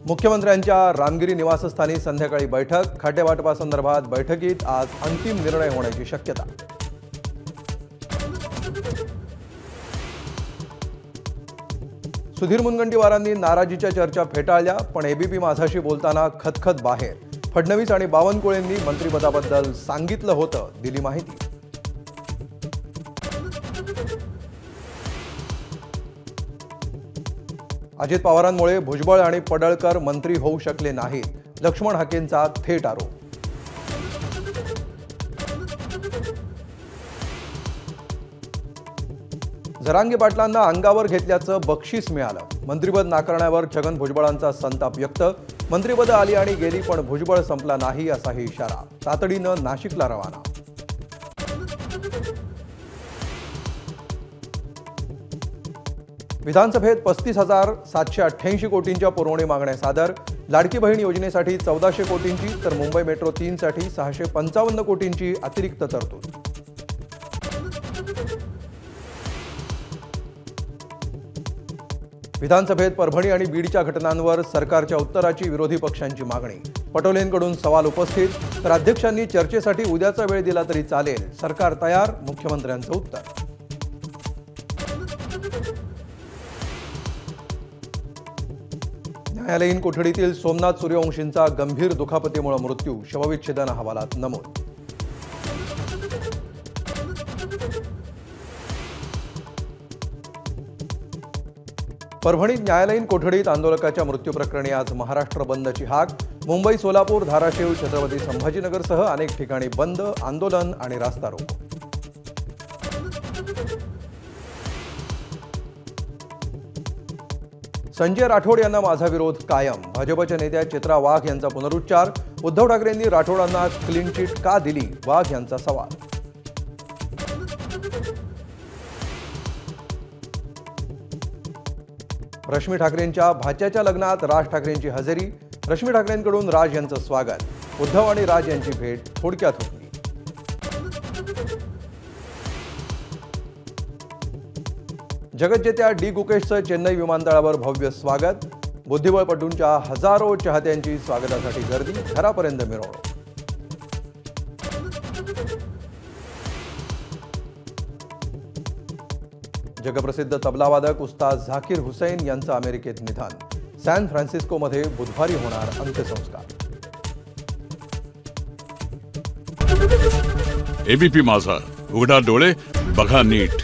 मुख्यमंत्र्यांच्या रामगिरी निवासस्थानी संध्याकाळी बैठक, खातेवाटपासंदर्भात बैठकीत आज अंतिम निर्णय होण्याची शक्यता। सुधीर मुनगंटीवारांनी नाराजीच्या चर्चा फेटाळल्या, पण एबीपी माझाशी बोलताना खतखत बाहेर। फडणवीस आणि बावनकुळेंनी मंत्रिपदाबद्दल सांगितलं होतं, दिली माहिती। अजित पवारांमुळे भुजबळ आणि पडळकर मंत्री होऊ शकले नाहीत, लक्ष्मण हाकेंचा थेट आरोप। जरांगे पाटलांना अंगावर घेतल्याचं बक्षीस मिळालं, मंत्रिपद नाकारण्यावर छगन भुजबळांचा संताप व्यक्त। मंत्रिपद आली आणि गेली, पण भुजबळ संपला नाही असाही इशारा। तातडीनं नाशिकला रवाना। विधानसभेत 35,788 कोटींच्या पुरवणी मागण्या सादर। लाडकी बहीण योजनेसाठी 1400 कोटींची तर मुंबई मेट्रो 3 साठी 655 कोटींची अतिरिक्त तरतूद। विधानसभेत परभणी आणि बीडच्या घटनांवर सरकारच्या उत्तराची विरोधी पक्षांची मागणी। पटोलेंकडून सवाल उपस्थित, तर अध्यक्षांनी चर्चेसाठी उद्याचा वेळ दिला तरी चालेल, सरकार तयार, मुख्यमंत्र्यांचं उत्तर। न्यायालयीन कोठडीतील सोमनाथ सूर्यवंशींचा गंभीर दुखापतीमुळे मृत्यू, शवविच्छेदन अहवालात नमूद। परभणीत न्यायालयीन कोठडीत आंदोलकाच्या मृत्यूप्रकरणी आज महाराष्ट्र बंदची हाक। मुंबई, सोलापूर, धाराशिव, छत्रपती संभाजीनगरसह अनेक ठिकाणी बंद, आंदोलन आणि रास्ता रोको। संजय राठोड यांना माझा विरोध कायम, भाजपच्या नेत्या चित्रा वाघ यांचा पुनरुच्चार। उद्धव ठाकरेंनी राठोडांना क्लीन चिट का दिली, वाघ यांचा सवाल। रश्मी ठाकरेंच्या भाच्याच्या लग्नात राज ठाकरेंची हजेरी, रश्मी ठाकरेंकडून राज यांचं स्वागत। उद्धव आणि राज यांची भेट थोडक्यात होती। जगज्जेत्या डी गुकेशचं चेन्नई विमानतळावर भव्य स्वागत। बुद्धिबळपटूंच्या हजारो चाहत्यांची स्वागतासाठी गर्दी, घरापर्यंत मिरवणूक। जगप्रसिद्ध तबलावादक उस्ताद झाकीर हुसैन यांचं अमेरिकेत निधन। सॅन फ्रान्सिस्कोमध्ये बुधवारी होणार अंत्यसंस्कार। एबीपी माझा, उघडा डोळे बघा नीट।